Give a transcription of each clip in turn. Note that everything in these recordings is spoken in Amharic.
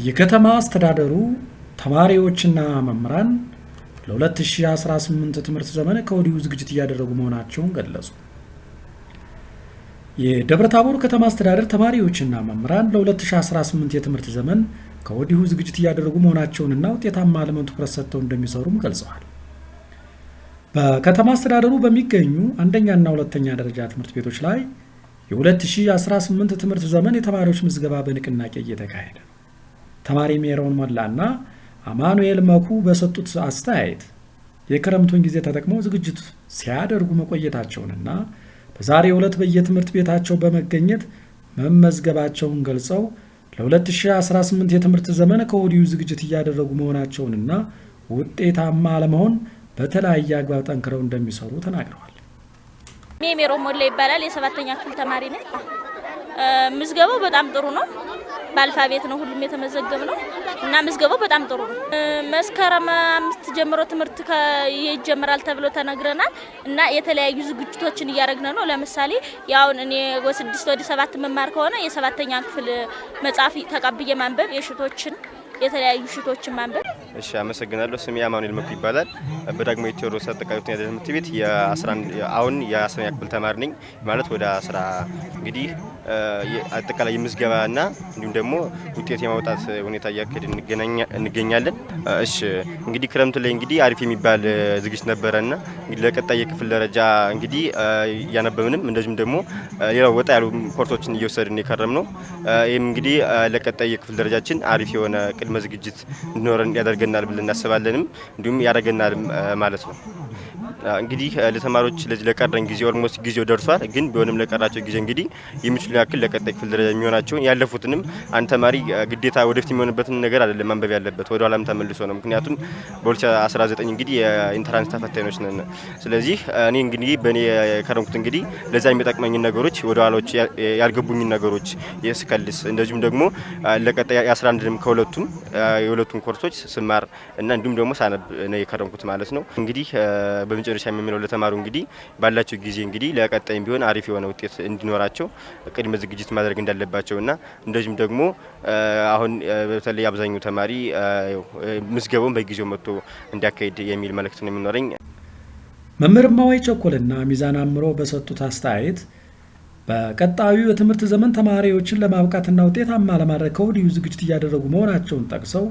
የከተማ አስተዳደሩ ተማሪዎችና መምህራን ለ2018 ትምህርት ዘመን ከወዲሁ ዝግጅት እያደረጉ መሆናቸውን ገለጹ። የደብረታቦር ከተማ አስተዳደር ተማሪዎችና መምህራን ለ2018 የትምህርት ዘመን ከወዲሁ ዝግጅት እያደረጉ መሆናቸውንና ውጤታማ ለመሆን ትኩረት ሰጥተው እንደሚሰሩም ገልጸዋል። በከተማ አስተዳደሩ በሚገኙ አንደኛና ሁለተኛ ደረጃ ትምህርት ቤቶች ላይ የ2018 ትምህርት ዘመን የተማሪዎች ምዝገባ በንቅናቄ እየተካሄደ ነው። ተማሪ ሜሮን ሞላና አማኑኤል መኩ በሰጡት አስተያየት የክረምቱን ጊዜ ተጠቅመው ዝግጅት ሲያደርጉ መቆየታቸውንና በዛሬው ዕለት በየትምህርት ቤታቸው በመገኘት መመዝገባቸውን ገልጸው ለ2018 የትምህርት ዘመን ከወዲሁ ዝግጅት እያደረጉ መሆናቸውንና ውጤታማ ለመሆን በተለያየ አግባብ ጠንክረው እንደሚሰሩ ተናግረዋል። ሜሮን ሞላ ይባላል። የሰባተኛ ክፍል ተማሪ ነኝ። ምዝገባው በጣም ጥሩ ነው። በአልፋቤት ነው ሁሉም የተመዘገብ ነው እና ምዝገባው በጣም ጥሩ ነው። መስከረም 5 ጀምሮ ትምህርት ይጀምራል ተብሎ ተነግረናል እና የተለያዩ ዝግጅቶችን እያደረግን ነው። ለምሳሌ ያው እኔ ወ6 ወደ 7 መማር ከሆነ የሰባተኛ ክፍል መጽሐፍ ተቀብዬ ማንበብ የሽቶችን የተለያዩ ሽቶችን ማንበብ። እሺ፣ አመሰግናለሁ። ስሜ አማኑኤል መኩ ይባላል። በዳግማዊ ቴዎድሮስ አጠቃላይ ሁለተኛ ደረጃ ትምህርት ቤት አሁን የ10ኛ ክፍል ተማሪ ነኝ። ማለት ወደ 10 እንግዲህ አጠቃላይ የምዝገባና እንዲሁም ደግሞ ውጤት የማውጣት ሁኔታ እያካሄድን እንገኛለን። እሺ፣ እንግዲህ ክረምት ላይ እንግዲህ አሪፍ የሚባል ዝግጅት ነበረና እንግዲህ ለቀጣይ የክፍል ደረጃ እንግዲህ ያነበብንም እንደዚሁም ደግሞ ሌላው ወጣ ያሉ ኮርሶችን እየወሰድን የከረም ነው። ይህም እንግዲህ ለቀጣይ የክፍል ደረጃችን አሪፍ የሆነ ቅድመ ዝግጅት እንዲኖረን ያደርገናል ብለን እናስባለንም እንዲሁም ያደርገናል ማለት ነው። እንግዲህ ለተማሪዎች ለቀረን ጊዜ ኦልሞስት ጊዜው ደርሷል። ግን ቢሆንም ለቀራቸው ጊዜ እንግዲህ የሚችሉ ያክል ለቀጣይ ክፍል ደረጃ የሚሆናቸውን ያለፉትንም አንድ ተማሪ ግዴታ ወደፊት የሚሆንበትን ነገር አይደለም ማንበብ ያለበት ወደ ኋላም ተመልሶ ነው። ምክንያቱም በ2019 እንግዲህ የኢንትራንስ ተፈታኞች ነን። ስለዚህ እኔ እንግዲህ በእኔ የከረምኩት እንግዲህ ለዛ የሚጠቅመኝ ነገሮች ወደ ኋላዎች ያልገቡኝ ነገሮች የስከልስ እንደዚሁም ደግሞ ለቀጣይ 11ም ከሁለቱም የሁለቱም ኮርሶች ስማር እና እንዲሁም ደግሞ ሳነብ ነው የከረምኩት ማለት ነው። እንግዲህ በመጨረሻ የሚለው ለተማሪው እንግዲህ ባላቸው ጊዜ እንግዲህ ለቀጣይም ቢሆን አሪፍ የሆነ ውጤት እንዲኖራቸው ቅድመ ዝግጅት ማድረግ እንዳለባቸውና እንደዚሁም ደግሞ አሁን በተለይ አብዛኛው ተማሪ ምዝገባውን በጊዜው መጥቶ እንዲያካሂድ የሚል መልእክት ነው የሚኖረኝ። መምህር ማዋይ ቸኮልና ሚዛን አምሮ በሰጡት አስተያየት በቀጣዩ የትምህርት ዘመን ተማሪዎችን ለማብቃትና ውጤታማ ለማድረግ ከወዲሁ ዝግጅት እያደረጉ መሆናቸውን ጠቅሰው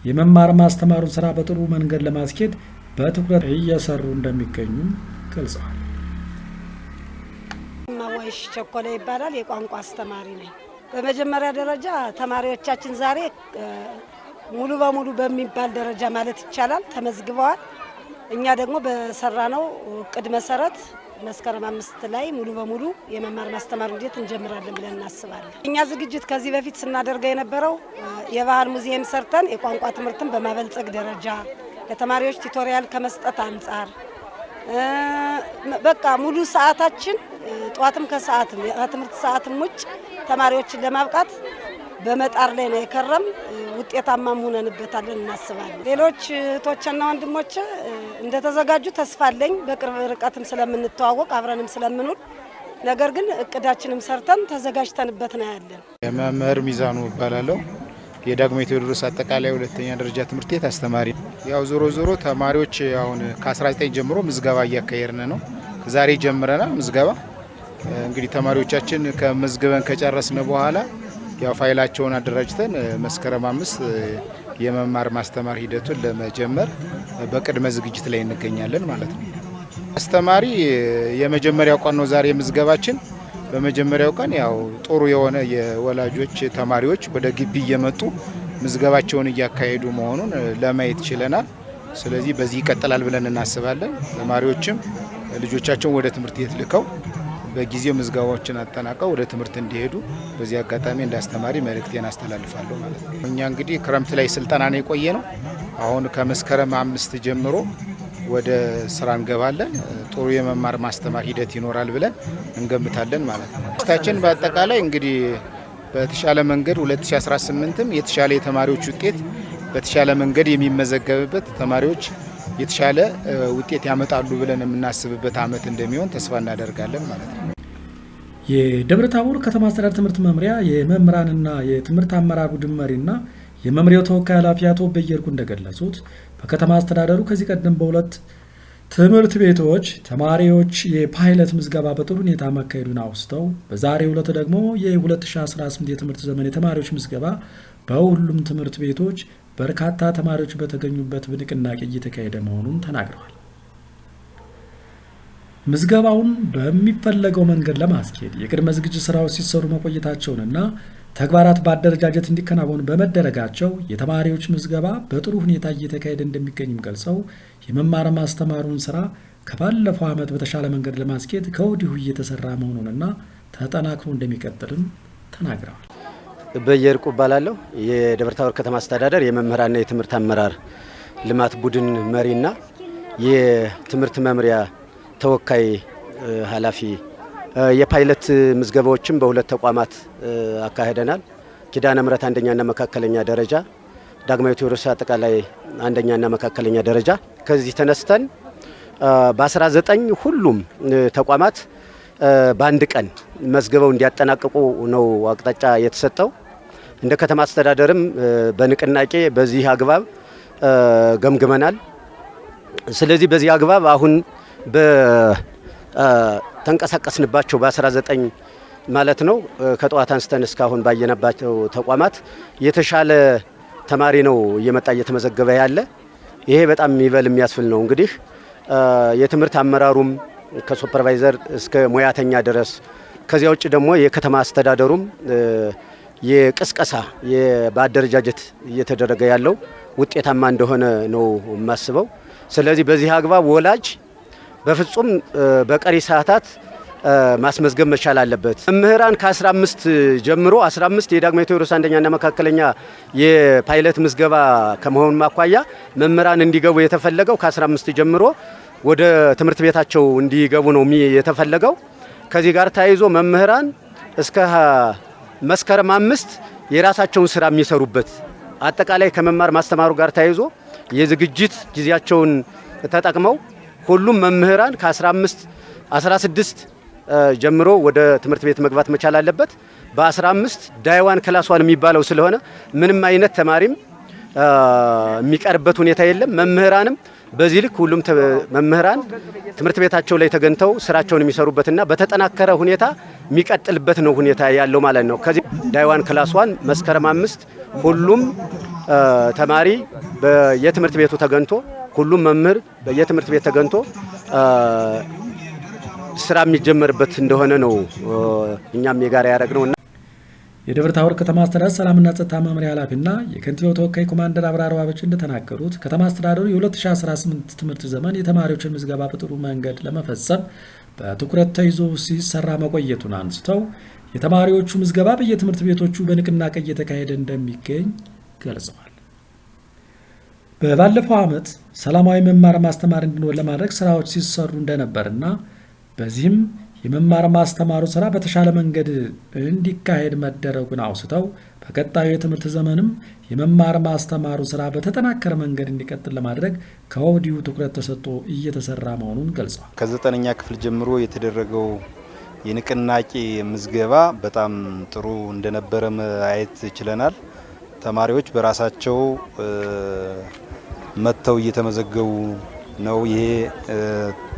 የመማር ማስተማሩን ስራ በጥሩ መንገድ ለማስኬድ በትኩረት እየሰሩ እንደሚገኙ ገልጸዋል። ማዋይሽ ቸኮለ ይባላል። የቋንቋ አስተማሪ ነኝ። በመጀመሪያ ደረጃ ተማሪዎቻችን ዛሬ ሙሉ በሙሉ በሚባል ደረጃ ማለት ይቻላል ተመዝግበዋል። እኛ ደግሞ በሰራነው እቅድ መሰረት መስከረም 5 ላይ ሙሉ በሙሉ የመማር ማስተማር ሂደት እንጀምራለን ብለን እናስባለን። እኛ ዝግጅት ከዚህ በፊት ስናደርገው የነበረው የባህል ሙዚየም ሰርተን የቋንቋ ትምህርትን በማበልጸግ ደረጃ ለተማሪዎች ቱቶሪያል ከመስጠት አንጻር በቃ ሙሉ ሰዓታችን ጧትም ከሰዓትም የትምህርት ሰዓትም ውጭ ተማሪዎችን ለማብቃት በመጣር ላይ ነው የከረም። ውጤታማም ሆነንበታለን እናስባለን። ሌሎች እህቶችና ወንድሞች እንደተዘጋጁ ተስፋ አለኝ። በቅርብ ርቀትም ስለምንተዋወቅ አብረንም ስለምንውል ነገር ግን እቅዳችንም ሰርተን ተዘጋጅተንበት ነው ያለን። መምህር ሚዛኑ እባላለሁ። የዳግማዊ ቴዎድሮስ አጠቃላይ ሁለተኛ ደረጃ ትምህርት ቤት አስተማሪ። ያው ዞሮ ተማሪዎች አሁን ከ19 ጀምሮ ምዝገባ እያካሄድን ነው። ዛሬ ጀምረናል ምዝገባ። እንግዲህ ተማሪዎቻችን ከመዝገበን ከጨረስን በኋላ ያው ፋይላቸውን አደራጅተን መስከረም 5 የመማር ማስተማር ሂደቱን ለመጀመር በቅድመ ዝግጅት ላይ እንገኛለን ማለት ነው። አስተማሪ የመጀመሪያው ቀን ነው ዛሬ ምዝገባችን። በመጀመሪያው ቀን ያው ጥሩ የሆነ የወላጆች ተማሪዎች ወደ ግቢ እየመጡ ምዝገባቸውን እያካሄዱ መሆኑን ለማየት ችለናል። ስለዚህ በዚህ ይቀጥላል ብለን እናስባለን። ተማሪዎችም ልጆቻቸውን ወደ ትምህርት ቤት ልከው በጊዜው ምዝገባዎችን አጠናቀው ወደ ትምህርት እንዲሄዱ በዚህ አጋጣሚ እንዳስተማሪ መልእክቴን አስተላልፋለሁ ማለት ነው። እኛ እንግዲህ ክረምት ላይ ስልጠና ነው የቆየ ነው። አሁን ከመስከረም 5 ጀምሮ ወደ ስራ እንገባለን። ጥሩ የመማር ማስተማር ሂደት ይኖራል ብለን እንገምታለን ማለት ነው። ስታችን በአጠቃላይ እንግዲህ በተሻለ መንገድ 2018ም የተሻለ የተማሪዎች ውጤት በተሻለ መንገድ የሚመዘገብበት ተማሪዎች የተሻለ ውጤት ያመጣሉ ብለን የምናስብበት አመት እንደሚሆን ተስፋ እናደርጋለን ማለት ነው። የደብረታቦር ከተማ አስተዳደር ትምህርት መምሪያ የመምህራንና የትምህርት አመራር ቡድን መሪና የመምሪያው ተወካይ ኃላፊ አቶ በየርኩ እንደገለጹት በከተማ አስተዳደሩ ከዚህ ቀደም በሁለት ትምህርት ቤቶች ተማሪዎች የፓይለት ምዝገባ በጥሩ ሁኔታ መካሄዱን አውስተው በዛሬው ዕለት ደግሞ የ2018 የትምህርት ዘመን የተማሪዎች ምዝገባ በሁሉም ትምህርት ቤቶች በርካታ ተማሪዎች በተገኙበት በንቅናቄ እየተካሄደ መሆኑን ተናግረዋል። ምዝገባውን በሚፈለገው መንገድ ለማስኬድ የቅድመ ዝግጅት ስራዎች ሲሰሩ መቆየታቸውንና ተግባራት በአደረጃጀት እንዲከናወኑ በመደረጋቸው የተማሪዎች ምዝገባ በጥሩ ሁኔታ እየተካሄደ እንደሚገኝም ገልጸው የመማር ማስተማሩን ስራ ከባለፈው ዓመት በተሻለ መንገድ ለማስኬድ ከወዲሁ እየተሰራ መሆኑንና ተጠናክሮ እንደሚቀጥልም ተናግረዋል። በየርቁ እባላለሁ። የደብረ ታቦር ከተማ አስተዳደር የመምህራንና የትምህርት አመራር ልማት ቡድን መሪና የትምህርት መምሪያ ተወካይ ኃላፊ። የፓይለት ምዝገባዎችን በሁለት ተቋማት አካሄደናል። ኪዳነ ምሕረት አንደኛና መካከለኛ ደረጃ፣ ዳግማዊ ቴዎድሮስ አጠቃላይ አንደኛና መካከለኛ ደረጃ። ከዚህ ተነስተን በ19 ሁሉም ተቋማት በአንድ ቀን መዝገበው እንዲያጠናቅቁ ነው አቅጣጫ የተሰጠው። እንደ ከተማ አስተዳደርም በንቅናቄ በዚህ አግባብ ገምግመናል። ስለዚህ በዚህ አግባብ አሁን ተንቀሳቀስንባቸው በ19 ማለት ነው ከጠዋት አንስተን እስካሁን ባየነባቸው ተቋማት የተሻለ ተማሪ ነው እየመጣ እየተመዘገበ ያለ። ይሄ በጣም ይበል የሚያስብል ነው። እንግዲህ የትምህርት አመራሩም ከሱፐርቫይዘር እስከ ሙያተኛ ድረስ ከዚያ ውጭ ደግሞ የከተማ አስተዳደሩም የቅስቀሳ በአደረጃጀት እየተደረገ ያለው ውጤታማ እንደሆነ ነው የማስበው። ስለዚህ በዚህ አግባብ ወላጅ በፍጹም በቀሪ ሰዓታት ማስመዝገብ መቻል አለበት። መምህራን ከ15 ጀምሮ 15 የዳግማዊ ቴዎድሮስ አንደኛና መካከለኛ የፓይለት ምዝገባ ከመሆኑ ማኳያ መምህራን እንዲገቡ የተፈለገው ከ15 ጀምሮ ወደ ትምህርት ቤታቸው እንዲገቡ ነው የተፈለገው። ከዚህ ጋር ተያይዞ መምህራን እስከ መስከረም 5 የራሳቸውን ስራ የሚሰሩበት አጠቃላይ ከመማር ማስተማሩ ጋር ተያይዞ የዝግጅት ጊዜያቸውን ተጠቅመው ሁሉም መምህራን ከ16 ጀምሮ ወደ ትምህርት ቤት መግባት መቻል አለበት። በ15 ዳይዋን ክላስ1 የሚባለው ስለሆነ ምንም አይነት ተማሪም የሚቀርበት ሁኔታ የለም። መምህራንም በዚህ ልክ ሁሉም መምህራን ትምህርት ቤታቸው ላይ ተገኝተው ስራቸውን የሚሰሩበትና በተጠናከረ ሁኔታ የሚቀጥልበት ነው ሁኔታ ያለው ማለት ነው። ከዚህ ዳይዋን ክላስ1 መስከረም 5 ሁሉም ተማሪ በየትምህርት ቤቱ ተገኝቶ ሁሉም መምህር በየትምህርት ቤት ተገኝቶ ስራ የሚጀመርበት እንደሆነ ነው እኛም የጋራ ያደረግነው። የደብረ ታቦር ከተማ አስተዳደር ሰላምና ጸጥታ መምሪያ ኃላፊና የከንቲባው ተወካይ ኮማንደር አብራር ባበች እንደተናገሩት ከተማ አስተዳደሩ የ2018 ትምህርት ዘመን የተማሪዎችን ምዝገባ በጥሩ መንገድ ለመፈጸም በትኩረት ተይዞ ሲሰራ መቆየቱን አንስተው የተማሪዎቹ ምዝገባ በየትምህርት ቤቶቹ በንቅናቄ እየተካሄደ እንደሚገኝ ገልጸዋል። በባለፈው ዓመት ሰላማዊ መማር ማስተማር እንዲኖር ለማድረግ ስራዎች ሲሰሩ እንደነበርና በዚህም የመማር ማስተማሩ ስራ በተሻለ መንገድ እንዲካሄድ መደረጉን አውስተው በቀጣዩ የትምህርት ዘመንም የመማር ማስተማሩ ስራ በተጠናከረ መንገድ እንዲቀጥል ለማድረግ ከወዲሁ ትኩረት ተሰጥቶ እየተሰራ መሆኑን ገልጸዋል። ከ9ኛ ክፍል ጀምሮ የተደረገው የንቅናቄ ምዝገባ በጣም ጥሩ እንደነበረ ማየት ችለናል። ተማሪዎች በራሳቸው መጥተው እየተመዘገቡ ነው። ይሄ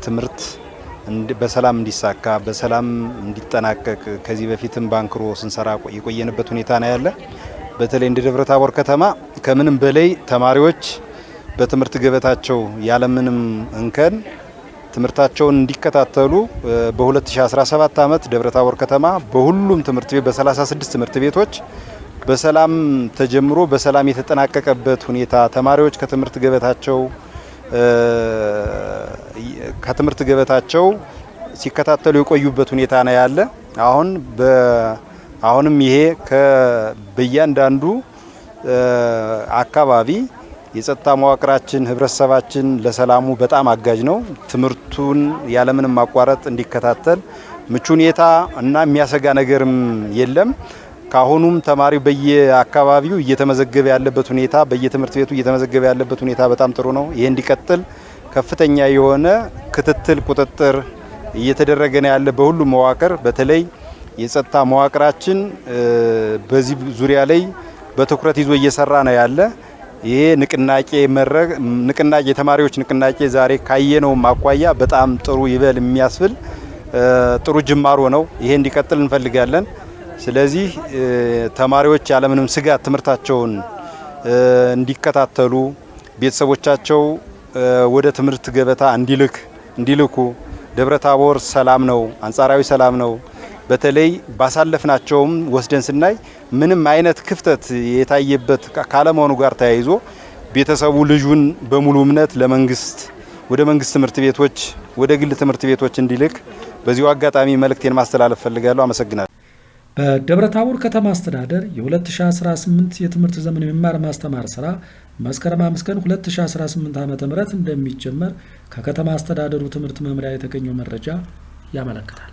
ትምህርት በሰላም እንዲሳካ በሰላም እንዲጠናቀቅ ከዚህ በፊትም ባንክሮ ስንሰራ የቆየንበት ሁኔታ ነው ያለ። በተለይ እንደ ደብረ ታቦር ከተማ ከምንም በላይ ተማሪዎች በትምህርት ገበታቸው ያለምንም እንከን ትምህርታቸውን እንዲከታተሉ በ2017 ዓመት ደብረ ታቦር ከተማ በሁሉም ትምህርት ቤት በ36 ትምህርት ቤቶች በሰላም ተጀምሮ በሰላም የተጠናቀቀበት ሁኔታ ተማሪዎች ከትምህርት ገበታቸው ሲከታተሉ የቆዩበት ሁኔታ ነው ያለ። አሁንም ይሄ በእያንዳንዱ አካባቢ የጸጥታ መዋቅራችን ህብረተሰባችን ለሰላሙ በጣም አጋዥ ነው። ትምህርቱን ያለምንም ማቋረጥ እንዲከታተል ምቹ ሁኔታ እና የሚያሰጋ ነገርም የለም። ካሁኑም ተማሪ በየአካባቢው እየተመዘገበ ያለበት ሁኔታ በየትምህርት ቤቱ እየተመዘገበ ያለበት ሁኔታ በጣም ጥሩ ነው። ይሄ እንዲቀጥል ከፍተኛ የሆነ ክትትል ቁጥጥር እየተደረገ ነው ያለ በሁሉም መዋቅር። በተለይ የጸጥታ መዋቅራችን በዚህ ዙሪያ ላይ በትኩረት ይዞ እየሰራ ነው ያለ። ይሄ ንቅናቄ የተማሪዎች ንቅናቄ ዛሬ ካየነው ማቋያ በጣም ጥሩ ይበል የሚያስብል ጥሩ ጅማሮ ነው። ይሄ እንዲቀጥል እንፈልጋለን። ስለዚህ ተማሪዎች ያለምንም ስጋት ትምህርታቸውን እንዲከታተሉ ቤተሰቦቻቸው ወደ ትምህርት ገበታ እንዲልኩ ደብረ ታቦር ሰላም ነው፣ አንጻራዊ ሰላም ነው። በተለይ ባሳለፍናቸውም ወስደን ስናይ ምንም አይነት ክፍተት የታየበት ካለመሆኑ ጋር ተያይዞ ቤተሰቡ ልጁን በሙሉ እምነት ወደ መንግስት ትምህርት ቤቶች ወደ ግል ትምህርት ቤቶች እንዲልክ በዚሁ አጋጣሚ መልእክቴን ማስተላለፍ ፈልጋለሁ። አመሰግናለሁ። በደብረ ታቦር ከተማ አስተዳደር የ2018 የትምህርት ዘመን የመማር ማስተማር ስራ መስከረም 5 ቀን 2018 ዓ.ም እንደሚጀመር ከከተማ አስተዳደሩ ትምህርት መምሪያ የተገኘው መረጃ ያመለክታል።